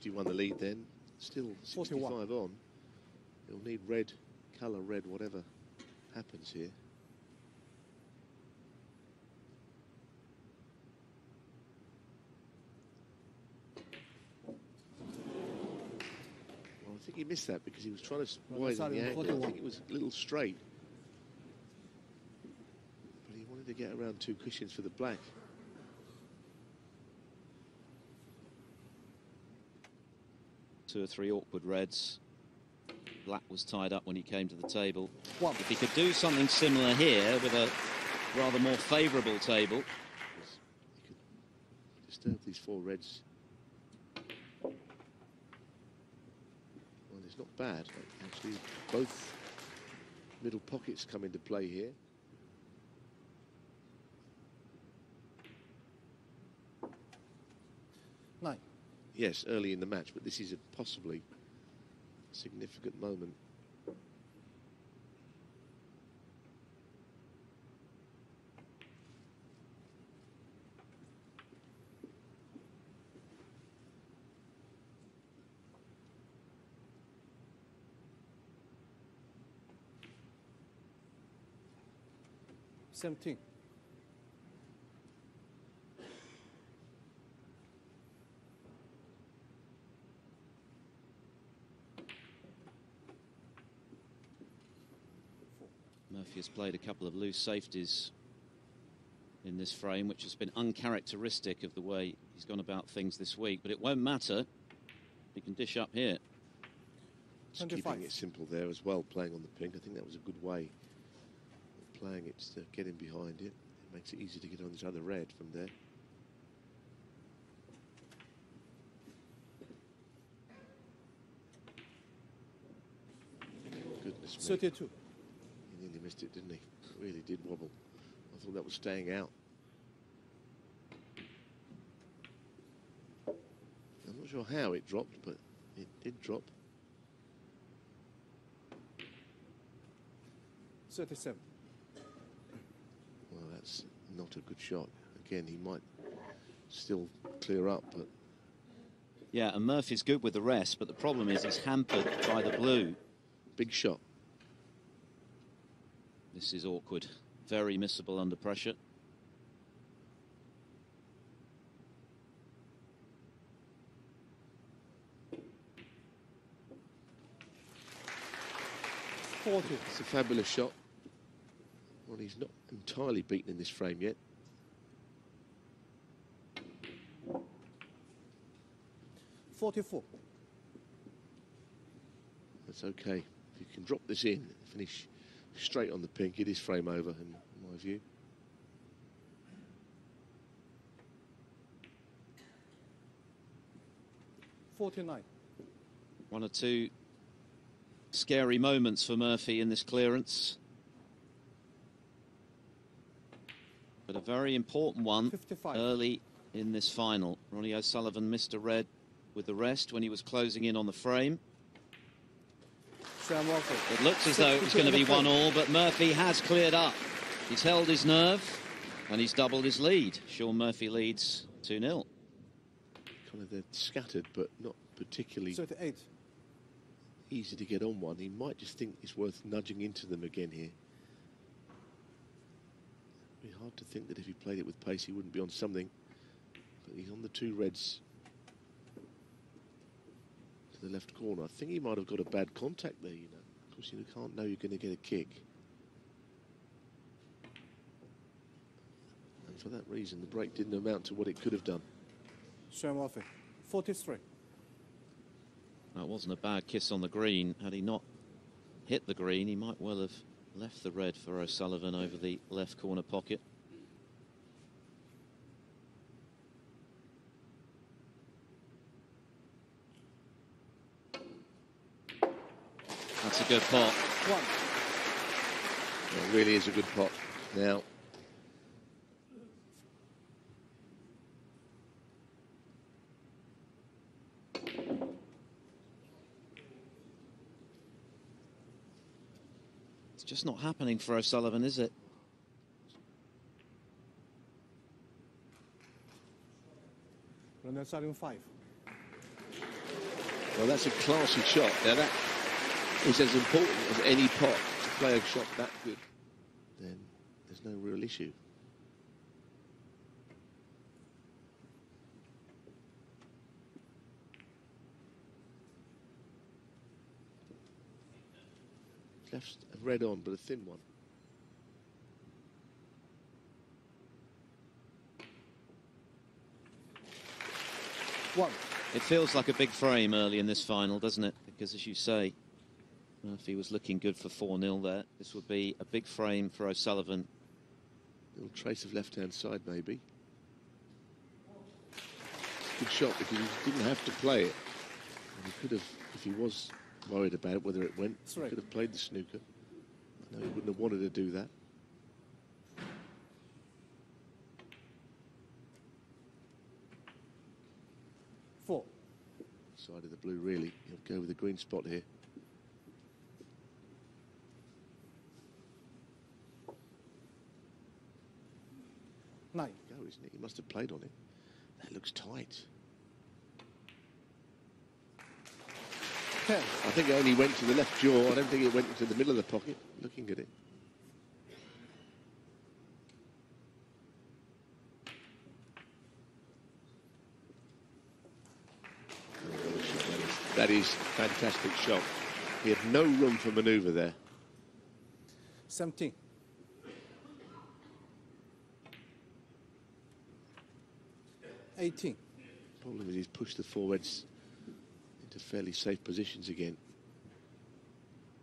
51 the lead then. Still 65 41. On. He'll need red, colour red, whatever happens here. Well, I think he missed that because he was trying to widen the angle. I think it was a little straight. But he wanted to get around 2 cushions for the black. Two or three awkward reds. Black was tied up when he came to the table. If he could do something similar here with a rather more favourable table. He could disturb these 4 reds. Well, it's not bad. Actually, both middle pockets come into play here. Nine. Yes, early in the match, but this is a possibly significant moment. Same thing. Murphy has played a couple of loose safeties in this frame, which has been uncharacteristic of the way he's gone about things this week, but it won't matter. He can dish up here. Just keeping it simple there as well, playing on the pink. I think that was a good way of playing it, to get in behind it. It makes it easy to get on this other red from there. Goodness me. 32. He nearly missed it, didn't he? Really did wobble. I thought that was staying out. I'm not sure how it dropped, but it did drop. 37. Well, that's not a good shot. Again, he might still clear up, but... Yeah, and Murphy's good with the rest, but the problem is he's hampered by the blue. Big shot. This is awkward. Very missable under pressure. It's a fabulous shot. Well, he's not entirely beaten in this frame yet. $44. That's okay. If you can drop this in, finish straight on the pink, it is frame over in my view. $49. One or two scary moments for Murphy in this clearance. But a very important one 55. Early in this final. Ronnie O'Sullivan missed a red with the rest when he was closing in on the frame. It looks as though it was going to be 1-1, but Murphy has cleared up. He's held his nerve and he's doubled his lead. Shaun Murphy leads 2-0. Kind of they're scattered, but not particularly 38. Easy to get on one. He might just think it's worth nudging into them again here. It'd be hard to think that if he played it with pace, he wouldn't be on something. But he's on the 2 reds to the left corner. I think he might have got a bad contact there, you know. Of course, you can't know you're going to get a kick. And for that reason, the break didn't amount to what it could have done. Shaun Murphy, 43. That wasn't a bad kiss on the green. Had he not hit the green, he might well have left the red for O'Sullivan over the left corner pocket. That's a good pot. One. It really is a good pot. Now, it's just not happening for O'Sullivan, is it? Ronnie O'Sullivan 5. Well, that's a classy shot. Now that is as important as any pot. To play a shot that good, then there's no real issue. Left a red on, but a thin one. One. It feels like a big frame early in this final, doesn't it? Because, as you say, Murphy was looking good for 4-0 there. This would be a big frame for O'Sullivan. A little trace of left-hand side, maybe. Good shot because he didn't have to play it. And he could have, if he was worried about whether it went, he could have played the snooker. No, he wouldn't have wanted to do that. Four. Side of the blue, really. He'll go with the green spot here. Nine. Go, isn't it? He must have played on it. That looks tight. 10. I think it only went to the left jaw. I don't think it went into the middle of the pocket, looking at it. That is a fantastic shot. He had no room for manoeuvre there. 17. 18. Problem is he's pushed the forwards into fairly safe positions again.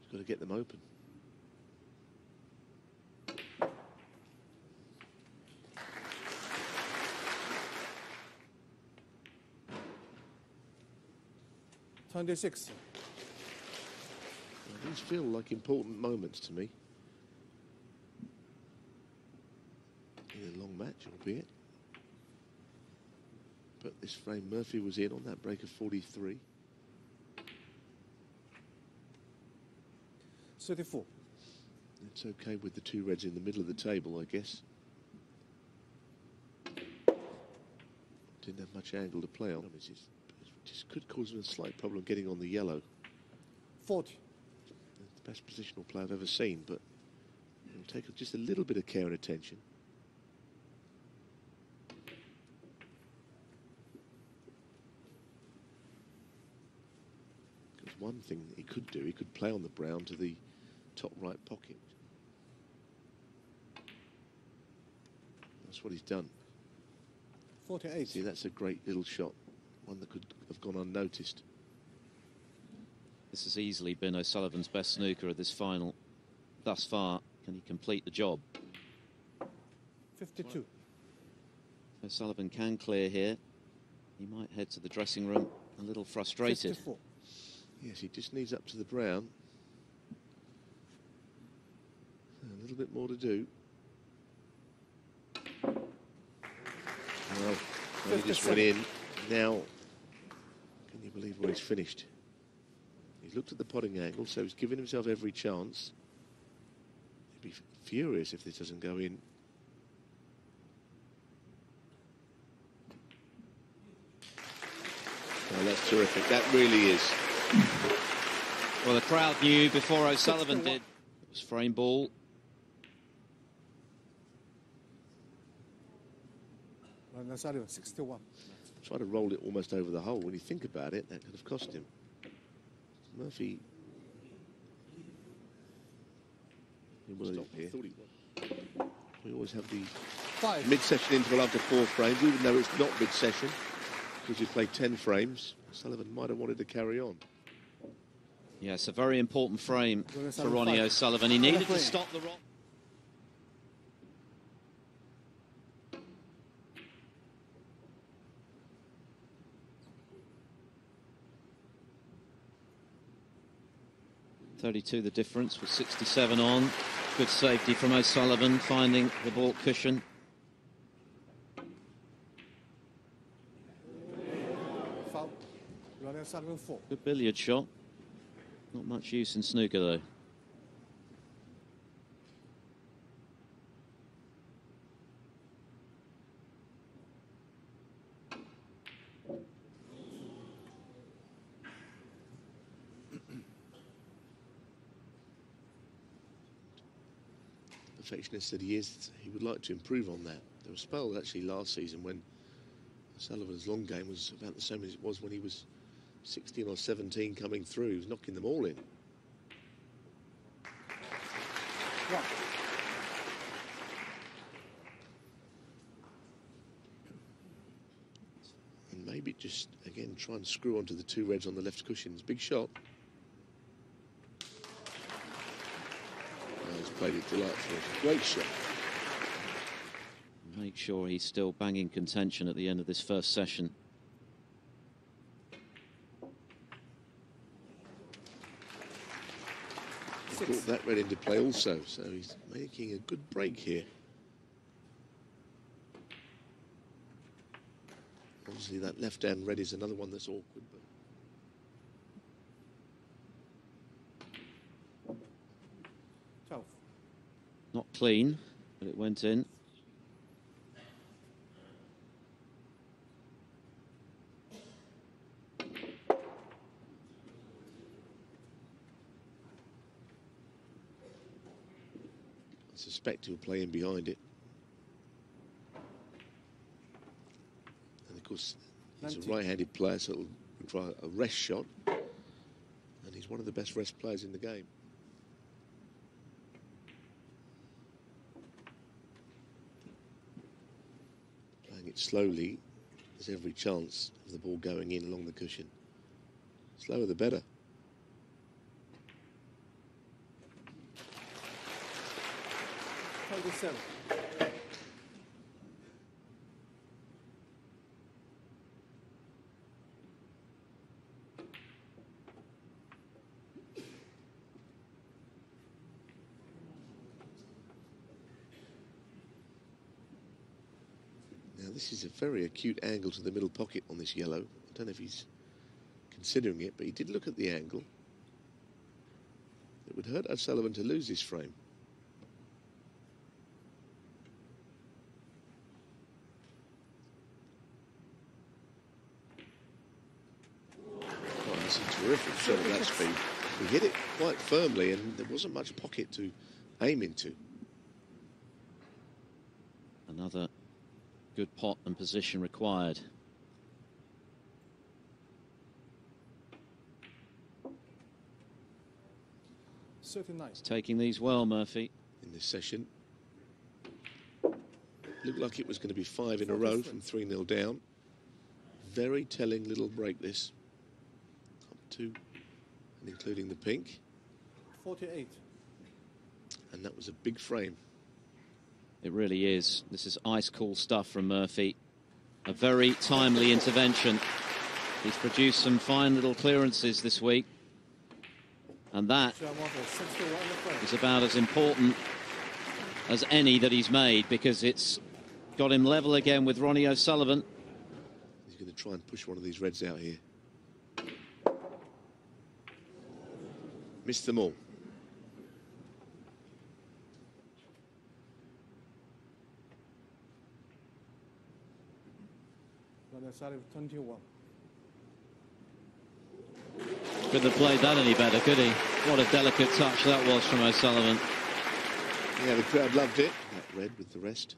He's got to get them open. Well, these feel like important moments to me. In a long match, albeit. But this frame, Murphy was in on that break of 43. 34. It's okay with the two reds in the middle of the table, I guess. Didn't have much angle to play on. It just could cause him a slight problem getting on the yellow. 40. The best positional play I've ever seen, but it'll take just a little bit of care and attention. Because one thing that he could do, he could play on the brown to the top right pocket. That's what he's done. 48. See, that's a great little shot. One that could have gone unnoticed. This has easily been O'Sullivan's best snooker of this final thus far. Can he complete the job? 52. O'Sullivan can clear here. He might head to the dressing room a little frustrated. 54. Yes, he just needs up to the brown. A little bit more to do. Well, he just went in. Now, can you believe where he's finished? He's looked at the potting angle, so he's given himself every chance. He'd be furious if this doesn't go in. Oh, that's terrific. That really is. Well, the crowd knew before O'Sullivan did. It was frame ball. And O'Sullivan, 61. Try to roll it almost over the hole. When you think about it, that could have cost him. Murphy. Stop here. We always have the mid-session interval after 4 frames, even though it's not mid-session, because we play 10 frames. Sullivan might have wanted to carry on. Yes, a very important frame for Ronnie O'Sullivan. He needed to stop the rock. .32 the difference with 67 on. Good safety from O'Sullivan, finding the ball cushion. Foul. Ronnie O'Sullivan, 4. Good billiard shot. Not much use in snooker though. perfectionist that he is, he would like to improve on that. There was spells actually last season when Sullivan's long game was about the same as it was when he was 16 or 17 coming through. He was knocking them all in. One. And maybe just, again, try and screw onto the two reds on the left cushions. Big shot. Oh, he's played it delightfully. Great shot. Make sure he's still banging contention at the end of this first session. He brought that red into play also, so he's making a good break here. Obviously, that left-hand red is another one that's awkward. But 12. Not clean, but it went in. I suspect he'll play in behind it. And of course, he's a right-handed player, so it'll require a rest shot. And he's one of the best rest players in the game. Playing it slowly, there's every chance of the ball going in along the cushion. Slower the better. Seven. Now this is a very acute angle to the middle pocket on this yellow. I don't know if he's considering it, but he did look at the angle. It would hurt O'Sullivan to lose this frame. It's a terrific shot at that speed. He hit it quite firmly and there wasn't much pocket to aim into. Another good pot and position required. Nice. Taking these well, Murphy. In this session. Looked like it was going to be 5 in a row from 3-0 down. Very telling little break this. Up to and including the pink. 48. And that was a big frame. It really is. This is ice-cool stuff from Murphy. A very timely intervention. He's produced some fine little clearances this week. And that is about as important as any that he's made, because it's got him level again with Ronnie O'Sullivan. He's going to try and push one of these reds out here. Missed them all. Side of 21. Couldn't have played that any better, could he? What a delicate touch that was from O'Sullivan. Yeah, the crowd loved it. That red with the rest.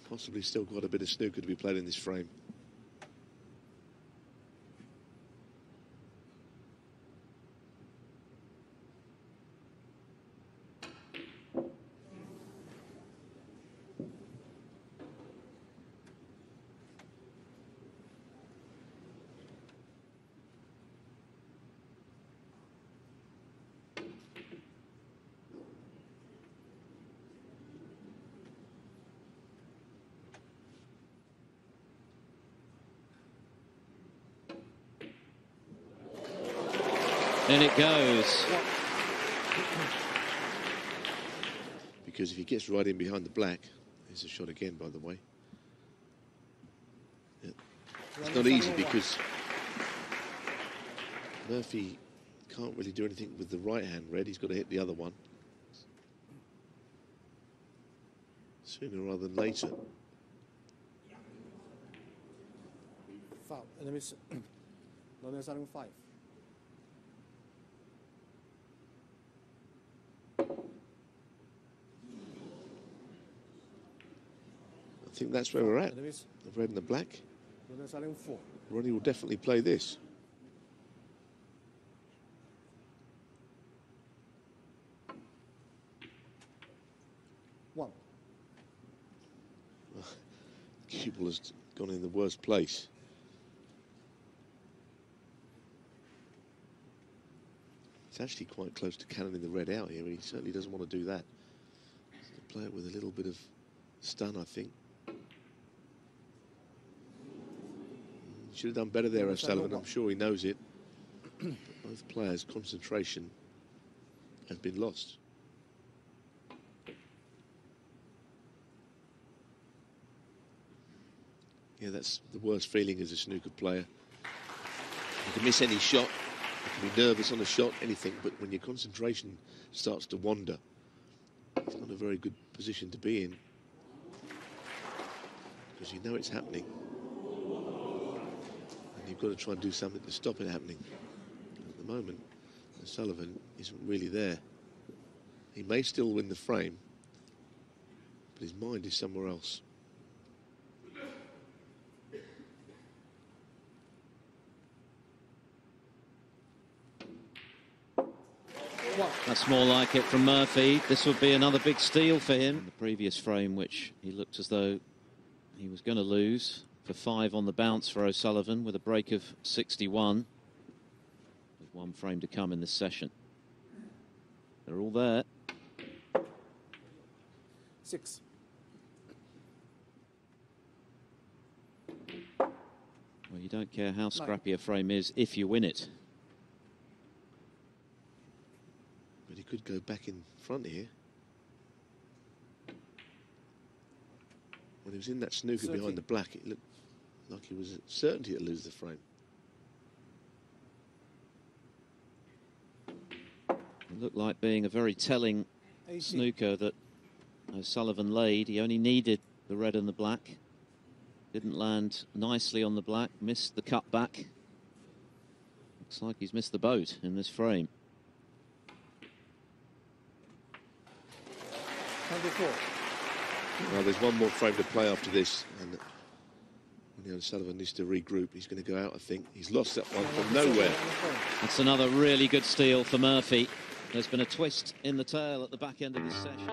Possibly still quite a bit of snooker to be played in this frame. In it goes. Because if he gets right in behind the black, there's a shot again, by the way. Yeah. It's not easy because Murphy can't really do anything with the right-hand red. He's got to hit the other one sooner rather than later. Foul. Enemies. Ronnie serving 5. I think that's where we're at. Enemies. The red and the black. Ronnie serving 4. Ronnie will definitely play this. One. Cue ball has gone in the worst place. It's actually quite close to cannoning the red out here, and he certainly doesn't want to do that. So play it with a little bit of stun, I think. He should have done better there, O'Sullivan. I'm sure he knows it. But both players' concentration has been lost. Yeah, that's the worst feeling as a snooker player. You can miss any shot, you can be nervous on a shot, anything, but when your concentration starts to wander, it's not a very good position to be in, because you know it's happening. And you've got to try and do something to stop it happening. At the moment, O'Sullivan isn't really there. He may still win the frame, but his mind is somewhere else. That's more like it from Murphy. This would be another big steal for him. In the previous frame, which he looked as though he was going to lose, for 5 on the bounce for O'Sullivan with a break of 61. With one frame to come in this session. They're all there. 6. Well, you don't care how scrappy a frame is if you win it. But he could go back in front here. When he was in that snooker behind the black, it looked like he was at certainty to lose the frame. It looked like being a very telling 18. snooker that O'Sullivan laid. He only needed the red and the black. Didn't land nicely on the black, missed the cut back. Looks like he's missed the boat in this frame. 24. Well, there's one more frame to play after this, and when O'Sullivan needs to regroup, he's going to go out, I think. He's lost that one from nowhere. That's another really good steal for Murphy. There's been a twist in the tail at the back end of this session.